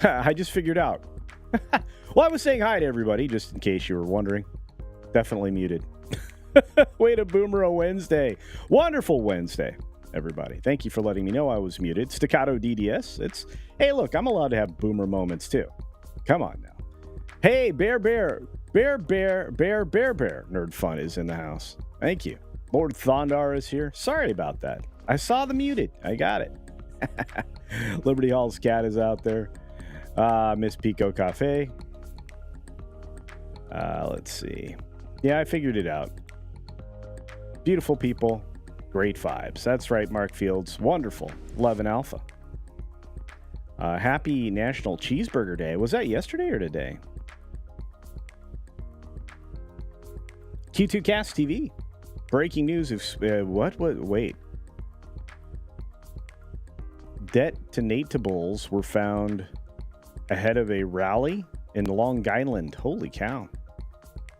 I just figured out. Well, I was saying hi to everybody, just in case you were wondering. Definitely muted. Way to boomer a Wednesday. Wonderful Wednesday, everybody. Thank you for letting me know I was muted. Staccato DDS. Hey, look, I'm allowed to have boomer moments, too. Come on now. Hey, Bear. Nerd Fun is in the house. Thank you. Lord Thondar is here. Sorry about that. I saw the muted. I got it. Liberty Hall's cat is out there. Miss Pico Cafe. Let's see. Yeah, I figured it out. Beautiful people. Great vibes. That's right, Mark Fields. Wonderful. 11 Alpha. Happy National Cheeseburger Day. Was that yesterday or today? Q2 Cast TV. Breaking news of... What? Wait. Detonatables were found ahead of a rally in Long Island. Holy cow.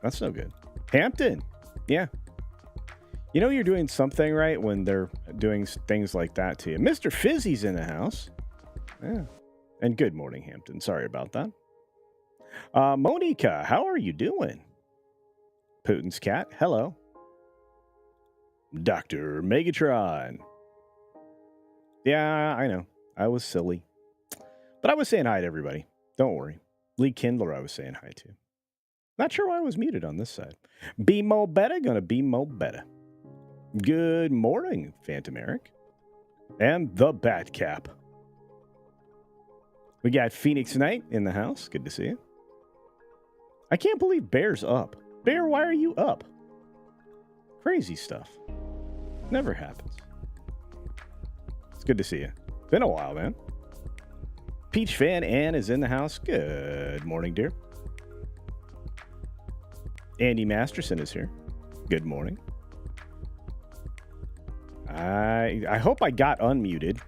That's no good. Hampton. Yeah. You know you're doing something right when they're doing things like that to you. Mr. Fizzy's in the house. Yeah. And good morning, Hampton. Sorry about that. Monica, how are you doing? Putin's cat. Hello. Dr. Megatron. Yeah, I know. I was silly. But I was saying hi to everybody. Don't worry. Lee Kindler I was saying hi to. Not sure why I was muted on this side. Be mo better, gonna be mo better. Good morning, Phantom Eric. And the Batcap. We got Phoenix Knight in the house. Good to see you. I can't believe Bear's up. Bear, why are you up? Crazy stuff. Never happens. It's good to see you. Been a while, man. Peach Fan Ann is in the house. Good morning, dear. Andy Masterson is here. Good morning. I hope I got unmuted.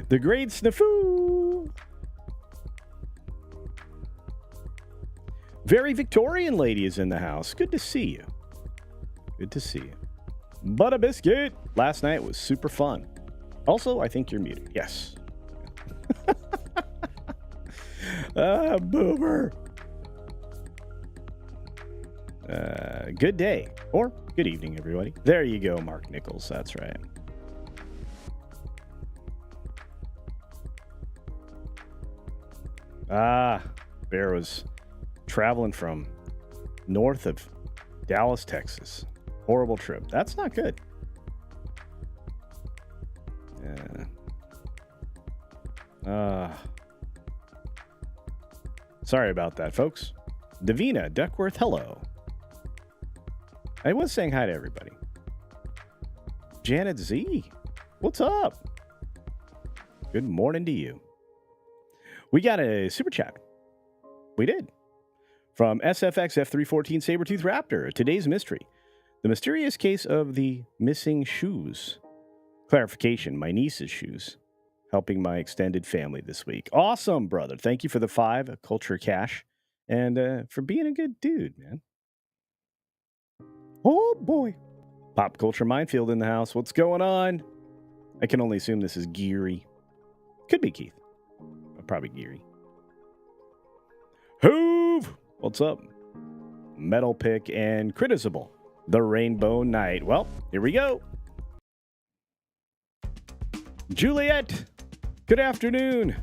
The Great Snafu. Very Victorian lady is in the house. Good to see you. Good to see you. Butter biscuit. Last night was super fun. Also, I think you're muted. Yes. Boomer. Good day or good evening, everybody. There you go, Mark Nichols. That's right. Bear was traveling from north of Dallas, Texas. Horrible trip. That's not good. Sorry about that, folks. Davina Duckworth, hello. I was saying hi to everybody. Janet Z, what's up? Good morning to you. We got a super chat. We did. From SFX F314 Sabretooth Raptor, today's mystery. The mysterious case of the missing shoes. Clarification, my niece's shoes. Helping my extended family this week. Awesome, brother. Thank you for the 5 culture cash and for being a good dude, man. Oh, boy. Pop culture minefield in the house. What's going on? I can only assume this is Geary. Could be Keith. Probably Geary. Hoove! What's up? Metal Pick and Critizable. The Rainbow Knight. Well, here we go. Juliet, good afternoon.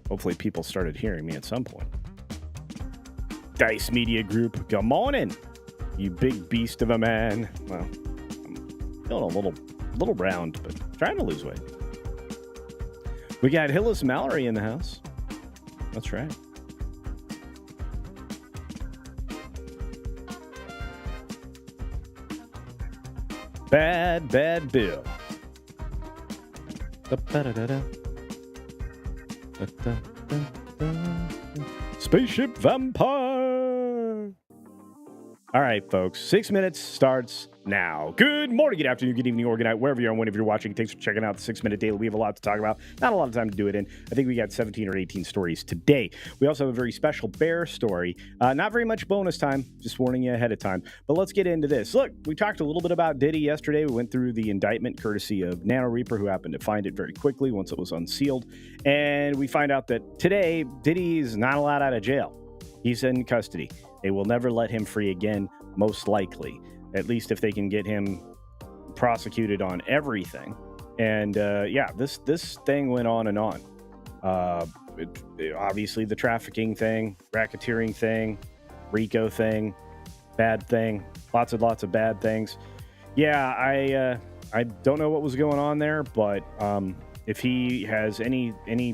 Hopefully people started hearing me at some point. Dice Media Group, good morning. You big beast of a man. Well, I'm feeling a little round, but trying to lose weight. We got Hillis Mallory in the house. That's right. Bad Bill. Spaceship Vampire. All right, folks. 6 minutes starts now. Good morning, good afternoon, good evening, or good night, wherever you are and whenever you're watching. Thanks for checking out the 6 Minute Daily. We have a lot to talk about. Not a lot of time to do it in. I think we got 17 or 18 stories today. We also have a very special bear story. Not very much bonus time, just warning you ahead of time. But let's get into this. Look, we talked a little bit about Diddy yesterday. We went through the indictment courtesy of Nano Reaper, who happened to find it very quickly once it was unsealed. And we find out that today, Diddy is not allowed out of jail. He's in custody. They will never let him free again, most likely. At least if they can get him prosecuted on everything. And this thing went on and on. Obviously, the trafficking thing, racketeering thing, RICO thing, bad thing, lots of bad things. Yeah, I don't know what was going on there, but if he has anything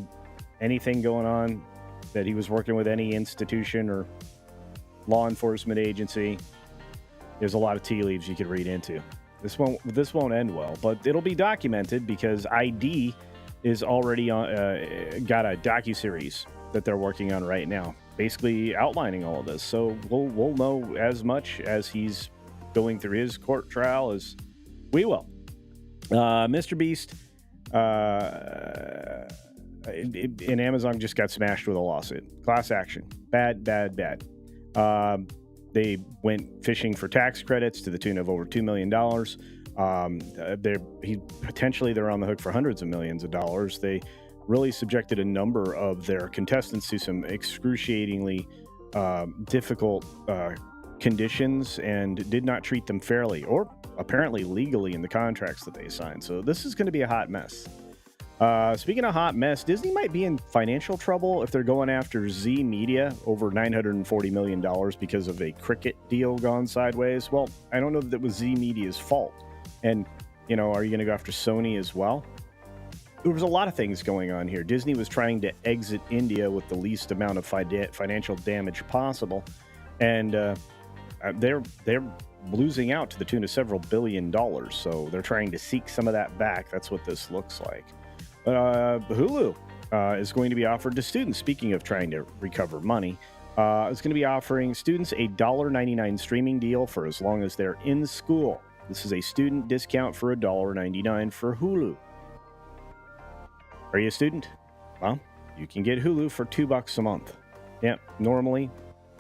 going on that he was working with any institution or law enforcement agency, there's a lot of tea leaves you could read into. This won't end well, but it'll be documented because ID is already on, got a docuseries that they're working on right now, basically outlining all of this. So we'll know as much as he's going through his court trial as we will. Mr. Beast in Amazon just got smashed with a lawsuit. Class action. Bad. They went fishing for tax credits to the tune of over $2 million. They're on the hook for hundreds of millions of dollars. They really subjected a number of their contestants to some excruciatingly difficult conditions and did not treat them fairly or apparently legally in the contracts that they signed. So this is going to be a hot mess. Speaking of hot mess, Disney might be in financial trouble if they're going after Z Media over $940 million because of a cricket deal gone sideways. Well, I don't know that it was Z Media's fault. And, are you going to go after Sony as well? There was a lot of things going on here. Disney was trying to exit India with the least amount of financial damage possible. And they're losing out to the tune of several $billion. So they're trying to seek some of that back. That's what this looks like. Hulu is going to be offered to students. Speaking of trying to recover money, it's going to be offering students a $1.99 streaming deal for as long as they're in school. This is a student discount for $1.99 for Hulu. Are you a student? Well, you can get Hulu for $2 a month. Yeah, normally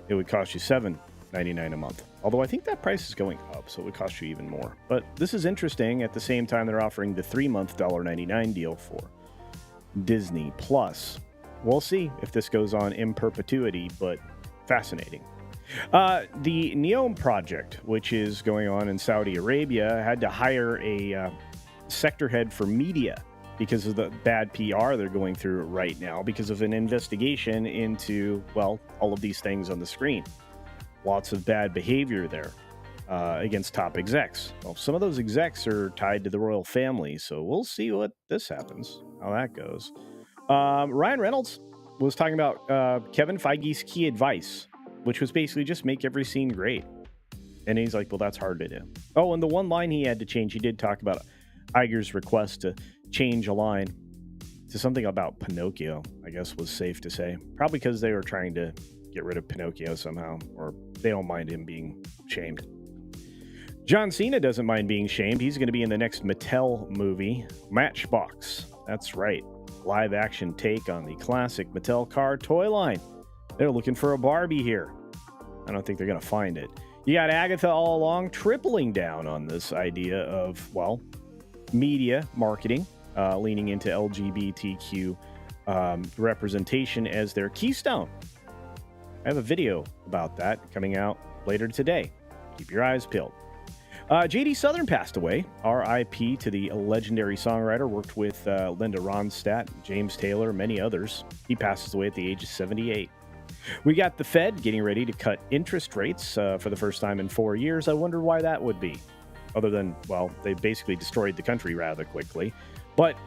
it would cost you $7 $99 a month. Although I think that price is going up, so it would cost you even more. But this is interesting. At the same time, they're offering the 3-month $1.99 deal for Disney Plus. We'll see if this goes on in perpetuity, but fascinating. The Neom project, which is going on in Saudi Arabia, had to hire a sector head for media because of the bad PR they're going through right now because of an investigation into, well, all of these things on the screen. Lots of bad behavior there against top execs. Well, some of those execs are tied to the royal family, so we'll see what this happens, how that goes. Ryan Reynolds was talking about Kevin Feige's key advice, which was basically just make every scene great. And he's like, well, that's hard to do. Oh, and the one line he had to change, he did talk about Iger's request to change a line to something about Pinocchio, I guess was safe to say. Probably because they were trying to get rid of Pinocchio somehow, or they don't mind him being shamed. John Cena doesn't mind being shamed. He's going to be in the next Mattel movie, Matchbox. That's right. Live action take on the classic Mattel car toy line. They're looking for a Barbie here. I don't think they're going to find it. You got Agatha all along tripling down on this idea of, well, media marketing, leaning into LGBTQ representation as their keystone. I have a video about that coming out later today. Keep your eyes peeled. J.D. Southern passed away. R.I.P. to the legendary songwriter. Worked with Linda Ronstadt, James Taylor, many others. He passes away at the age of 78. We got the Fed getting ready to cut interest rates for the first time in 4 years. I wonder why that would be. Other than, well, they basically destroyed the country rather quickly. But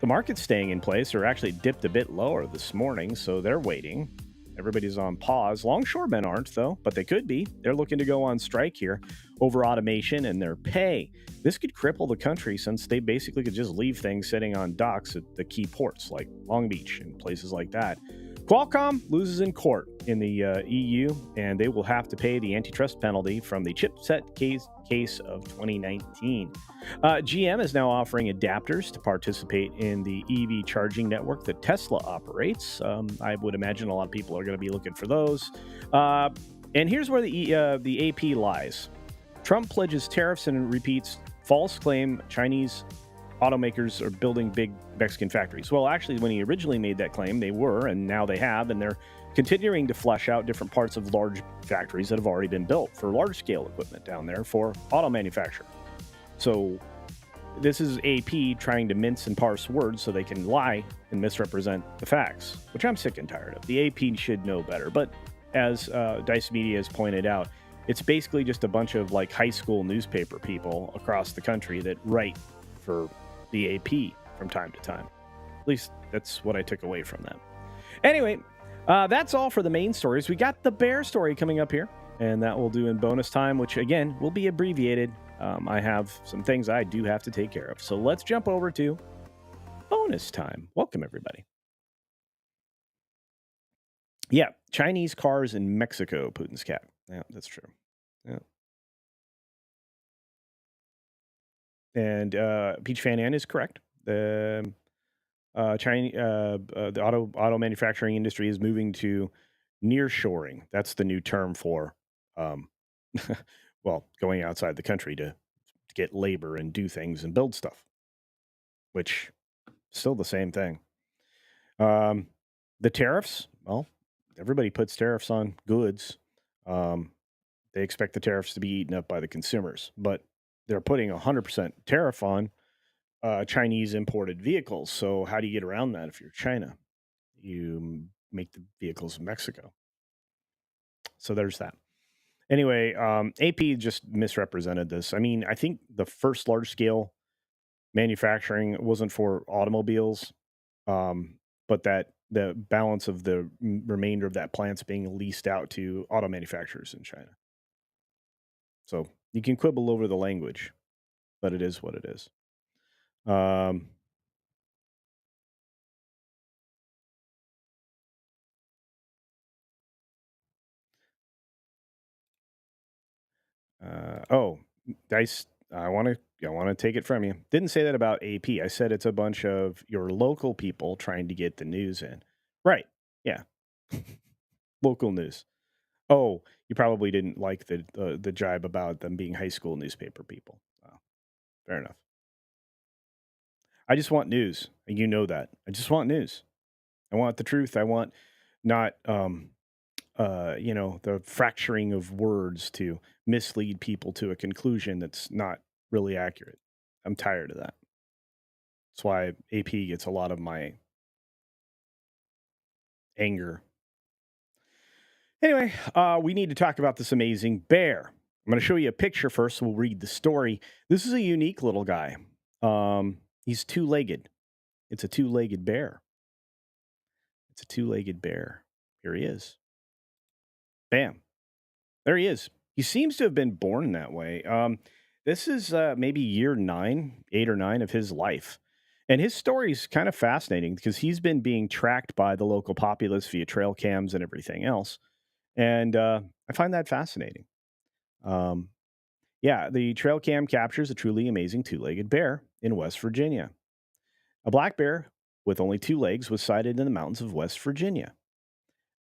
the market's staying in place, or actually dipped a bit lower this morning, so they're waiting. Everybody's on pause. Longshoremen aren't, though, but they could be. They're looking to go on strike here over automation and their pay. This could cripple the country since they basically could just leave things sitting on docks at the key ports like Long Beach and places like that. Qualcomm loses in court in the EU, and they will have to pay the antitrust penalty from the chipset case of 2019. GM is now offering adapters to participate in the EV charging network that Tesla operates. I would imagine a lot of people are going to be looking for those. And here's where the AP lies. Trump pledges tariffs and repeats false claim Chinese automakers are building big Mexican factories. Well, actually, when he originally made that claim, they were, and now they have, and they're continuing to flesh out different parts of large factories that have already been built for large-scale equipment down there for auto manufacture. So this is AP trying to mince and parse words so they can lie and misrepresent the facts, which I'm sick and tired of. The AP should know better, but as Dice Media has pointed out, it's basically just a bunch of like high school newspaper people across the country that write for the AP from time to time. At least that's what I took away from that. Anyway, that's all for the main stories. We got the bear story coming up here, and that we'll do in bonus time, which again will be abbreviated. I have some things I do have to take care of. So let's jump over to bonus time. Welcome, everybody. Yeah, Chinese cars in Mexico, Putin's cat. Yeah, that's true. Yeah. And Peach Fan Ann is correct. The the auto manufacturing industry is moving to nearshoring. That's the new term for, um, well, going outside the country to get labor and do things and build stuff, which still the same thing. The tariffs, well, everybody puts tariffs on goods. They expect the tariffs to be eaten up by the consumers, but they're putting 100% tariff on Chinese imported vehicles. So how do you get around that if you're China? You make the vehicles in Mexico. So there's that. Anyway, AP just misrepresented this. I mean, I think the first large scale manufacturing wasn't for automobiles, but that the balance of the remainder of that plant's being leased out to auto manufacturers in China. So you can quibble over the language, but it is what it is. Um, oh, Dice, I want to take it from you. Didn't say that about AP. I said it's a bunch of your local people trying to get the news in. Right. Yeah. Local news. Oh, you probably didn't like the jibe about them being high school newspaper people. Oh, fair enough. I just want news, and you know that. I just want news. I want the truth. I want not the fracturing of words to mislead people to a conclusion that's not really accurate. I'm tired of that. That's why AP gets a lot of my anger. Anyway, we need to talk about this amazing bear. I'm going to show you a picture first, so we'll read the story. This is a unique little guy. He's two legged. It's a two legged bear. It's a two legged bear. Here he is. Bam. There he is. He seems to have been born that way. This is maybe year 8 or 9 of his life. And his story is kind of fascinating because he's been being tracked by the local populace via trail cams and everything else. And I find that fascinating. Um, yeah, the trail cam captures a truly amazing two legged bear in West Virginia. A black bear with only two legs was sighted in the mountains of West Virginia.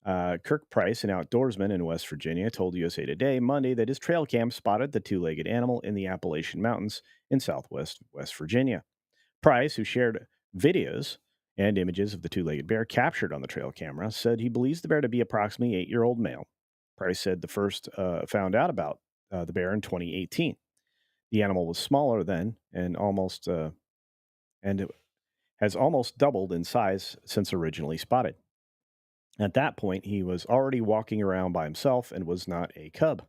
Kirk Price, an outdoorsman in West Virginia, told USA Today Monday that his trail cam spotted the two legged animal in the Appalachian Mountains in southwest West Virginia. Price, who shared videos and images of the two legged bear captured on the trail camera, said he believes the bear to be approximately 8-year-old male. Price said the first found out about the bear in 2018. The animal was smaller then and it has almost doubled in size since originally spotted. At that point, he was already walking around by himself and was not a cub.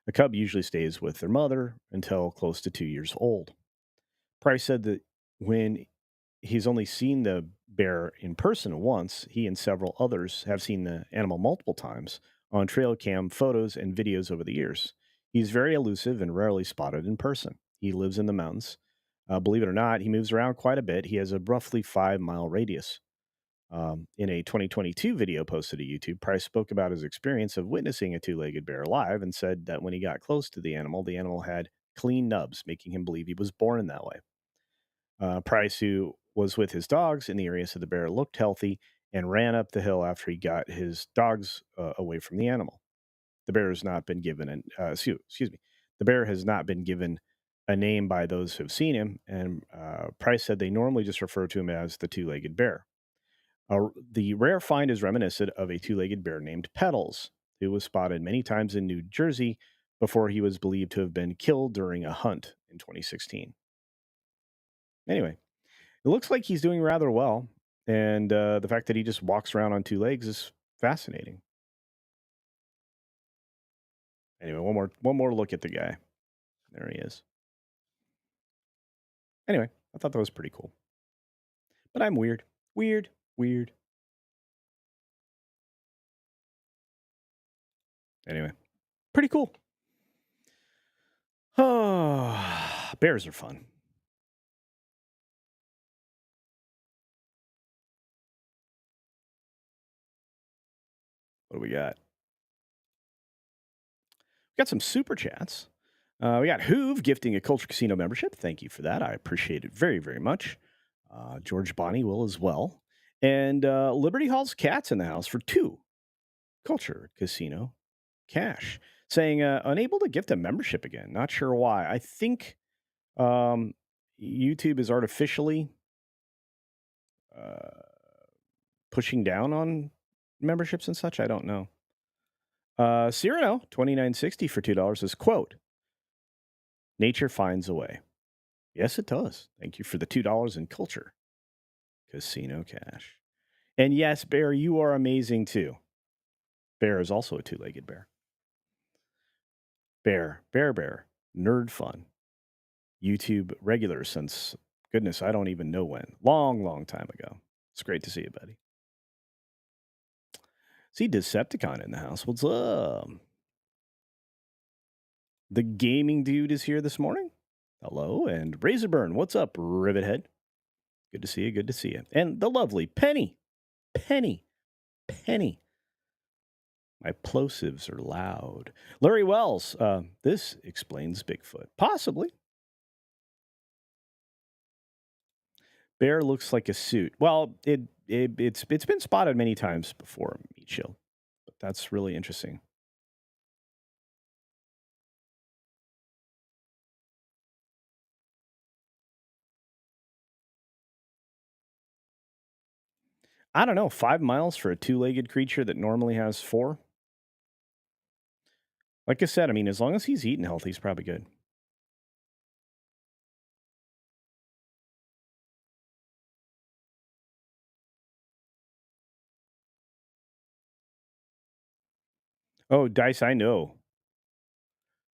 A cub usually stays with their mother until close to 2 years old. Price said that when he's only seen the bear in person once, he and several others have seen the animal multiple times on trail cam photos and videos over the years. He's very elusive and rarely spotted in person. He lives in the mountains. Believe it or not, he moves around quite a bit. He has a roughly 5-mile radius. In a 2022 video posted to YouTube, Price spoke about his experience of witnessing a two legged bear alive and said that when he got close to the animal had clean nubs, making him believe he was born in that way. Price, who was with his dogs in the area, said the bear looked healthy and ran up the hill after he got his dogs away from the animal. The bear has not been given excuse me. The bear has not been given a name by those who have seen him, and Price said they normally just refer to him as the two legged bear. The rare find is reminiscent of a two legged bear named Petals, who was spotted many times in New Jersey before he was believed to have been killed during a hunt in 2016. Anyway, it looks like he's doing rather well, and the fact that he just walks around on two legs is fascinating. Anyway, one more look at the guy. There he is. Anyway, I thought that was pretty cool. But I'm weird. Weird. Weird. Anyway, pretty cool. Oh, bears are fun. What do we got? We got some super chats. We got Hoove gifting a Culture Casino membership. Thank you for that. I appreciate it very, very much. George Bonnie will as well. And Liberty Hall's Cats in the house for 2 Culture Casino cash. Saying unable to gift a membership again. Not sure why. I think YouTube is artificially uh, pushing down on memberships and such. I don't know. Cyrano, 2960 for $2 is quote, nature finds a way. Yes, it does. Thank you for the $2 in Culture Casino cash. And yes, Bear, you are amazing too. Bear is also a two-legged bear. Bear, nerd fun. YouTube regular since, goodness, I don't even know when. Long, long time ago. It's great to see you, buddy. See Decepticon in the house. What's up? The gaming dude is here this morning. Hello. And Razorburn, what's up, Rivethead? Good to see you. Good to see you. And the lovely Penny. Penny. My plosives are loud. Larry Wells, this explains Bigfoot. Possibly. Bear looks like a suit. Well, it's been spotted many times before, Meat Chill. But that's really interesting. I don't know, 5 miles for a two-legged creature that normally has four. Like I said, I mean, as long as he's eating healthy, he's probably good. Oh, Dice, I know.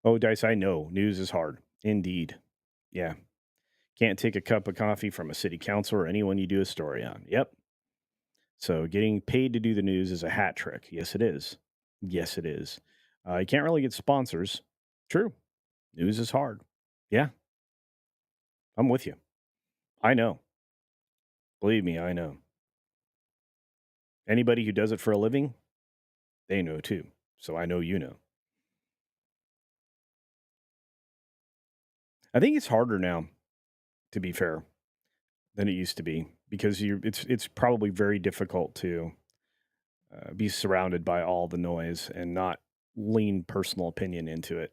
Oh, Dice, I know. News is hard. Indeed. Yeah. Can't take a cup of coffee from a city council or anyone you do a story on. Yep. So getting paid to do the news is a hat trick. Yes, it is. Yes, it is. You can't really get sponsors. True. News is hard. Yeah, I'm with you. I know. Believe me, I know. Anybody who does it for a living, they know too. So I know you know. I think it's harder now, to be fair, than it used to be because it's probably very difficult to be surrounded by all the noise and not lean personal opinion into it.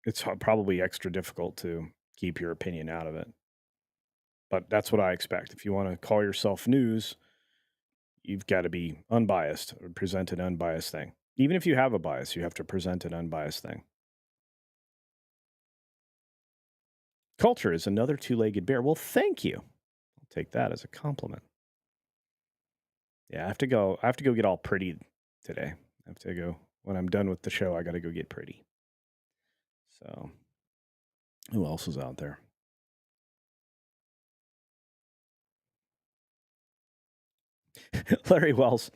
It's probably extra difficult to keep your opinion out of it. But that's what I expect. If you want to call yourself news, you've got to be unbiased or present an unbiased thing. Even if you have a bias, you have to present an unbiased thing. Culture is another two-legged bear. Well, thank you. I'll take that as a compliment. Yeah, I have to go. I have to go get all pretty today. I have to go when I'm done with the show. I got to go get pretty. So, who else is out there? Larry Wells.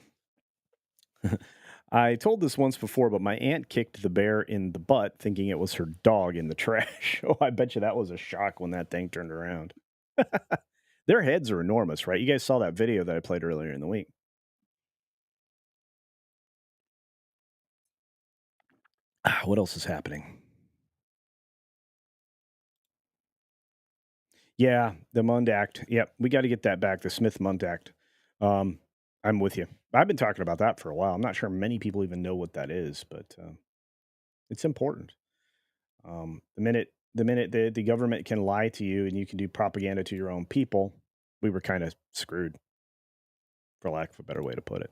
I told this once before, but my aunt kicked the bear in the butt, thinking it was her dog in the trash. Oh, I bet you that was a shock when that thing turned around. Their heads are enormous, right? You guys saw that video that I played earlier in the week. What else is happening? Yeah, the Mund Act. Yep, we got to get that back. The Smith Mund Act. Um, I'm with you. I've been talking about that for a while. I'm not sure many people even know what that is, but it's important. The minute the government can lie to you and you can do propaganda to your own people, we were kind of screwed, for lack of a better way to put it.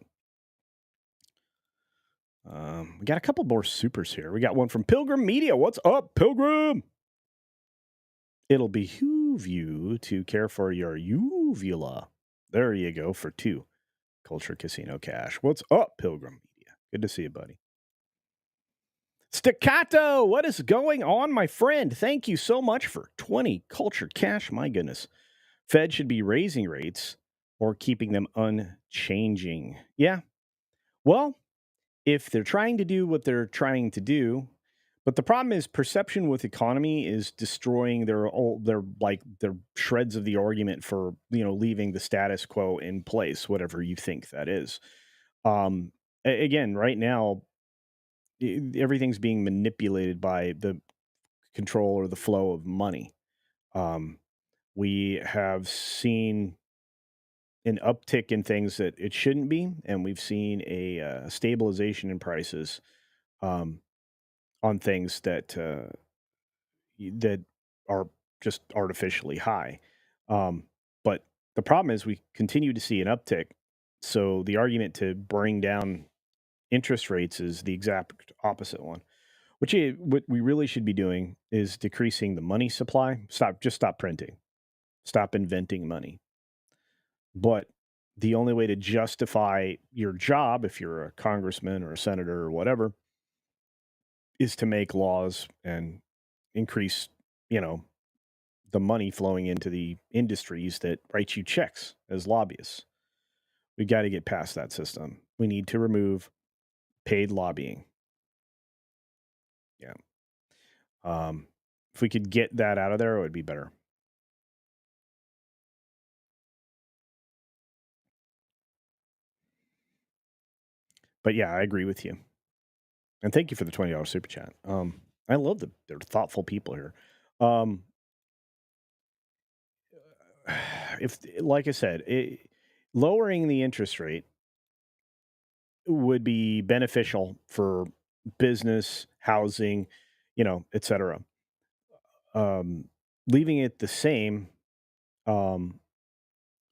We got a couple more supers here. We got one from Pilgrim Media. What's up, Pilgrim? It'll behoove you to care for your uvula. There you go for two. Culture Casino Cash. What's up, Pilgrim Media? Good to see you, buddy. Staccato, what is going on, my friend? Thank you so much for 20 Culture Cash. My goodness. Fed should be raising rates or keeping them unchanging. Yeah. Well, if they're trying to do what they're trying to do, but the problem is perception with economy is destroying their shreds of the argument for, leaving the status quo in place, whatever you think that is. Again, right now, everything's being manipulated by the control or the flow of money. Um, we have seen an uptick in things that it shouldn't be, and we've seen a stabilization in prices um, on things that are just artificially high. Um, but the problem is we continue to see an uptick. So the argument to bring down interest rates is the exact opposite one. What we really should be doing is decreasing the money supply. Stop printing. Stop inventing money. But the only way to justify your job, if you're a congressman or a senator or whatever, is to make laws and increase, you know, the money flowing into the industries that write you checks as lobbyists. We got to get past that system. We need to remove paid lobbying. Yeah. If we could get that out of there, it would be better. But yeah, I agree with you. And thank you for the $20 super chat. I love they're thoughtful people here. Um, if, like I said, lowering the interest rate would be beneficial for business, housing, etc. Um, leaving it the same, um,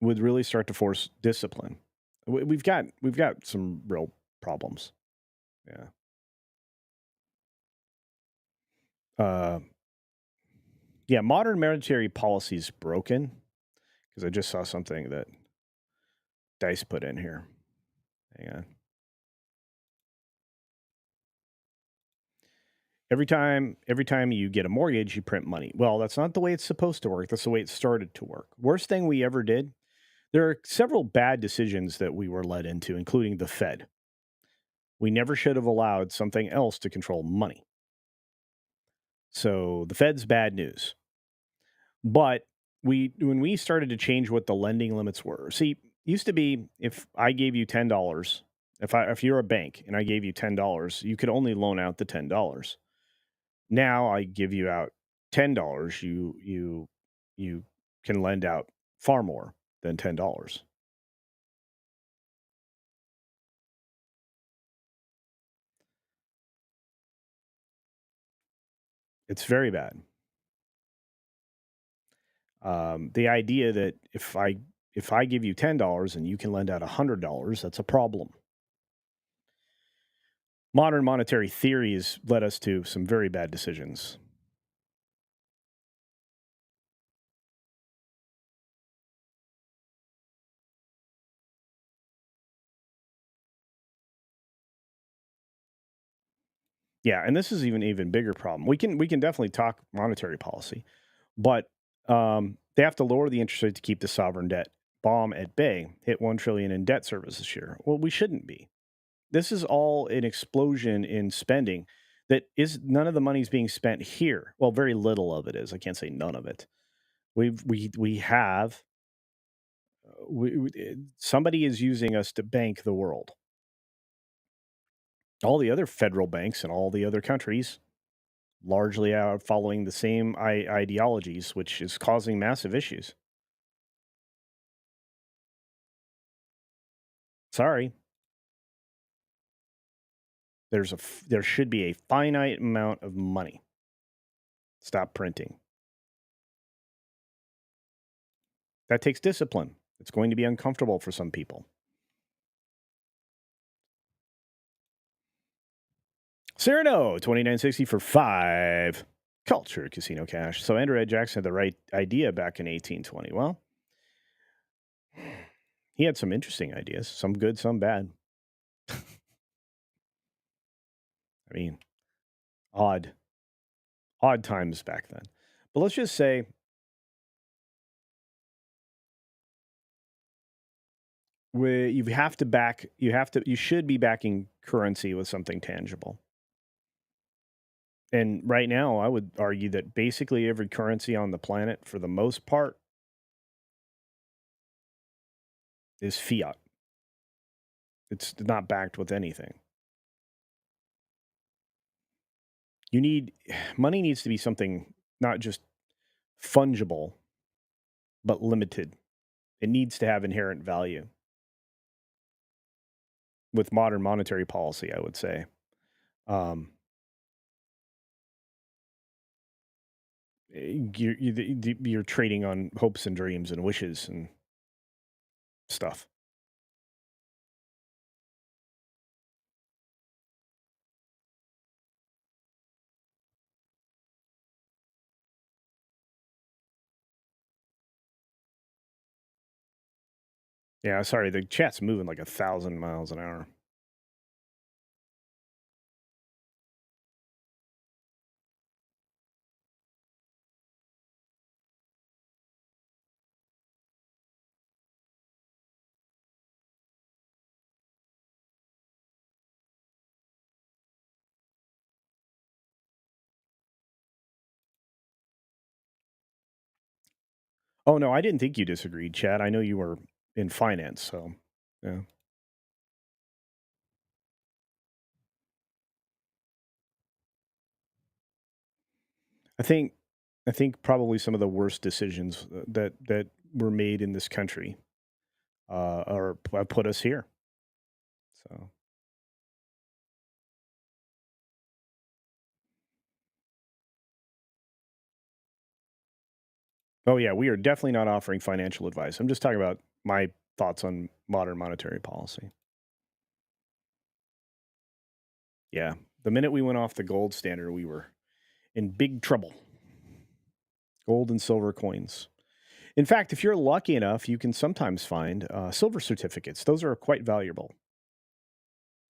would really start to force discipline. We've got some real problems. Yeah. Uh, yeah, modern military policy is broken because I just saw something that Dice put in here. Hang on. Every time you get a mortgage, you print money. Well, that's not the way it's supposed to work. That's the way it started to work. Worst thing we ever did. There are several bad decisions that we were led into, including the Fed. We never should have allowed something else to control money. So the Fed's bad news. But when we started to change what the lending limits were, see, used to be if I gave you $10, if you're a bank and I gave you $10, you could only loan out the $10. Now I give you out $10, you can lend out far more than $10. It's very bad. The idea that if I give you $10 and you can lend out $100, that's a problem. Modern monetary theory has led us to some very bad decisions. Yeah, and this is even bigger problem. We can definitely talk monetary policy, but they have to lower the interest rate to keep the sovereign debt bomb at bay. Hit 1 trillion in debt service this year. Well, we shouldn't be. This is all an explosion in spending. That is none of the money's being spent here. Well, very little of it is. I can't say none of it. We have somebody is using us to bank the world. All the other federal banks in all the other countries largely are following the same ideologies, which is causing massive issues. Sorry, there should be a finite amount of money. Stop printing. That takes discipline. It's going to be uncomfortable for some people. Cyrano, 2960 for 5. Culture Casino Cash. So Andrew Ed Jackson had the right idea back in 1820. Well, he had some interesting ideas, some good, some bad. I mean, odd times back then. But let's just say you should be backing currency with something tangible. And right now, I would argue that basically every currency on the planet, for the most part, is fiat. It's not backed with anything. Money needs to be something not just fungible, but limited. It needs to have inherent value. With modern monetary policy, I would say. Um, you're trading on hopes and dreams and wishes and stuff. Yeah, sorry, the chat's moving like 1,000 miles an hour. Oh no, I didn't think you disagreed, Chad. I know you were in finance, so yeah. I think probably some of the worst decisions that were made in this country are have put us here. So, oh yeah, we are definitely not offering financial advice. I'm just talking about my thoughts on modern monetary policy. Yeah. The minute we went off the gold standard, we were in big trouble. Gold and silver coins. In fact, if you're lucky enough, you can sometimes find silver certificates. Those are quite valuable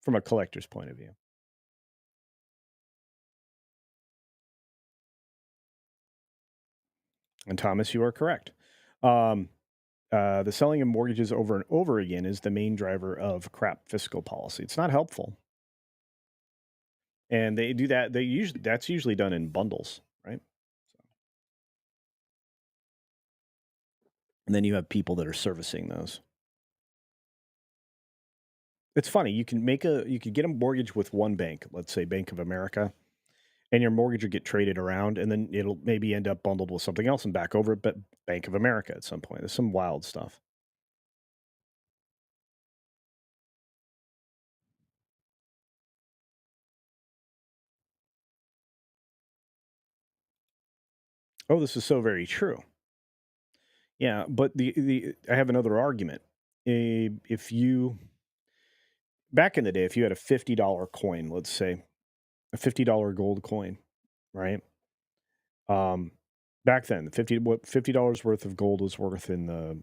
from a collector's point of view. And Thomas, you are correct. Um, the selling of mortgages over and over again is the main driver of crap fiscal policy. It's not helpful, and they do that. That's usually done in bundles, right? And then you have people that are servicing those. It's funny. You could get a mortgage with one bank, let's say Bank of America, and your mortgage will get traded around, and then it'll maybe end up bundled with something else and back over, but Bank of America at some point. There's some wild stuff. Oh, this is so very true. Yeah, but the I have another argument. If you back in the day, if you had a $50 coin, let's say a $50 gold coin, right? Um, back then, what $50 worth of gold was worth in the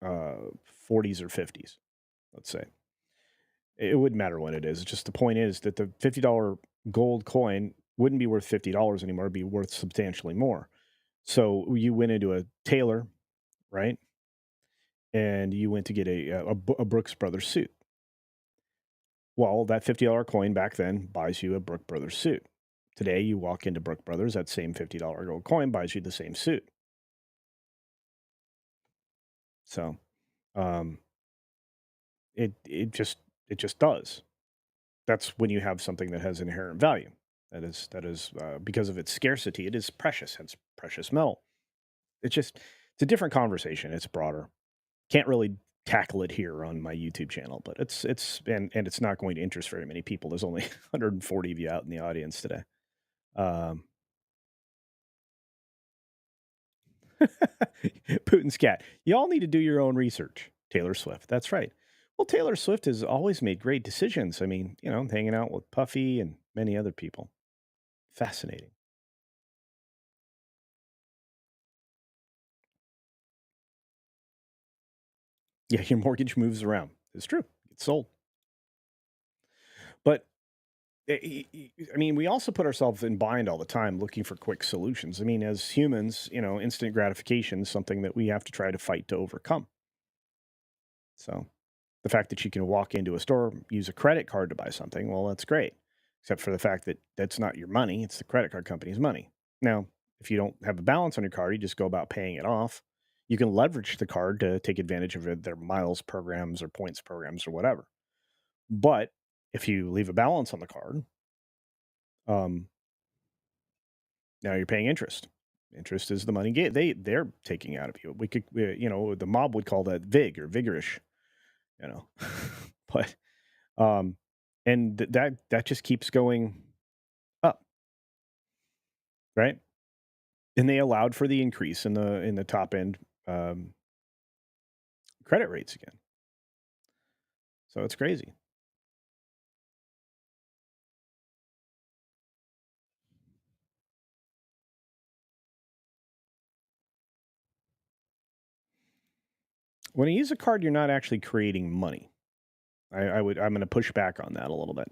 40s or 50s, let's say. It wouldn't matter what it is. It's just the point is that the $50 gold coin wouldn't be worth $50 anymore. It'd be worth substantially more. So you went into a tailor, right? And you went to get a Brooks Brothers suit. Well, that $50 coin back then buys you a Brooks Brothers suit. Today, you walk into Brooks Brothers, that same $50 gold coin buys you the same suit. So, um, it just does. That's when you have something that has inherent value. That is because of its scarcity. It is precious. It's precious metal. It's a different conversation. It's broader. Can't really tackle it here on my YouTube channel, but and it's not going to interest very many people. There's only 140 of you out in the audience today. Um, Putin's cat. You all need to do your own research. Taylor Swift. That's right. Well, Taylor Swift has always made great decisions. I mean, hanging out with Puffy and many other people. Fascinating. Yeah, your mortgage moves around. It's true. It's sold. But I mean, we also put ourselves in bind all the time looking for quick solutions. I mean, as humans, instant gratification is something that we have to try to fight to overcome. So the fact that you can walk into a store, use a credit card to buy something, well, that's great. Except for the fact that that's not your money, it's the credit card company's money. Now, if you don't have a balance on your card, you just go about paying it off. You can leverage the card to take advantage of their miles programs or points programs or whatever. But if you leave a balance on the card, um, now you're paying interest. Interest is the money they're taking out of you. The mob would call that vig or vigorish, you know. But um, and that just keeps going up, right? And they allowed for the increase in the top end um, credit rates again. So it's crazy. When you use a card, you're not actually creating money. I'm going to push back on that a little bit.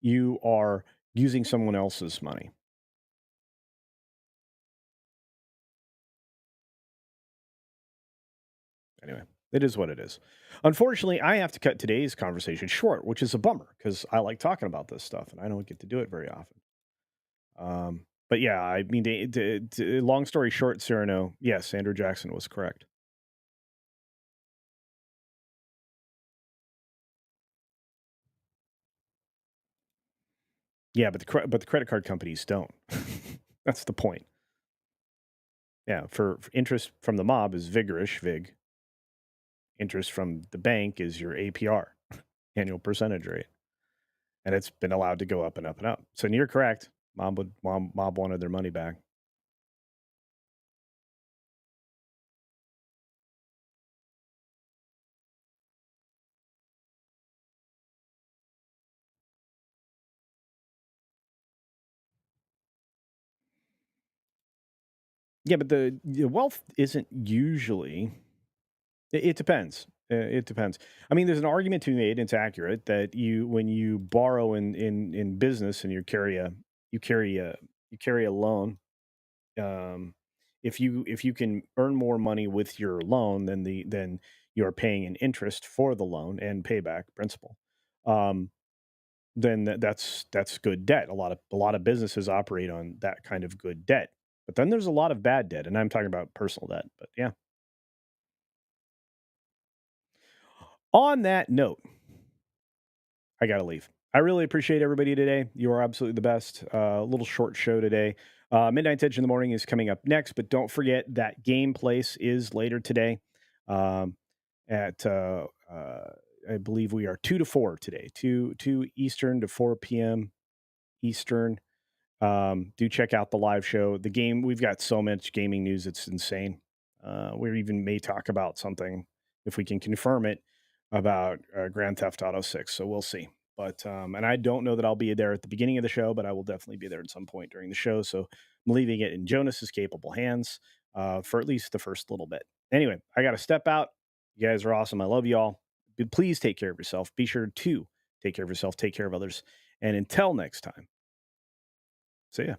You are using someone else's money. Anyway, it is what it is. Unfortunately, I have to cut today's conversation short, which is a bummer because I like talking about this stuff and I don't get to do it very often. But yeah, I mean, long story short, Cyrano, yes, Andrew Jackson was correct. Yeah, but the credit card companies don't. That's the point. Yeah, for interest from the mob is vigorish vig. Interest from the bank is your APR, annual percentage rate, and it's been allowed to go up and up and up. So you're correct. Mob wanted their money back. Yeah, but the wealth isn't usually. It depends. It depends. I mean, there's an argument to be made, and it's accurate, that when you borrow in business and you carry a you carry a loan, um, if you can earn more money with your loan than you're paying an interest for the loan and payback principal, um, then that's good debt. A lot of businesses operate on that kind of good debt. But then there's a lot of bad debt, and I'm talking about personal debt. But yeah. On that note, I gotta leave. I really appreciate everybody today. You are absolutely the best. A little short show today. Midnight Edge in the morning is coming up next, but don't forget that Game Place is later today. Um, at I believe we are 2 to 4 today, two Eastern to 4 p.m. Eastern. Do check out the live show. The game, we've got so much gaming news, it's insane. We even may talk about something, if we can confirm it, about Grand Theft Auto 6. So we'll see. But and I don't know that I'll be there at the beginning of the show, but I will definitely be there at some point during the show. So I'm leaving it in Jonas's capable hands for at least the first little bit. Anyway, I got to step out. You guys are awesome. I love you all. Please take care of yourself. Be sure to take care of yourself, take care of others. And until next time, see ya.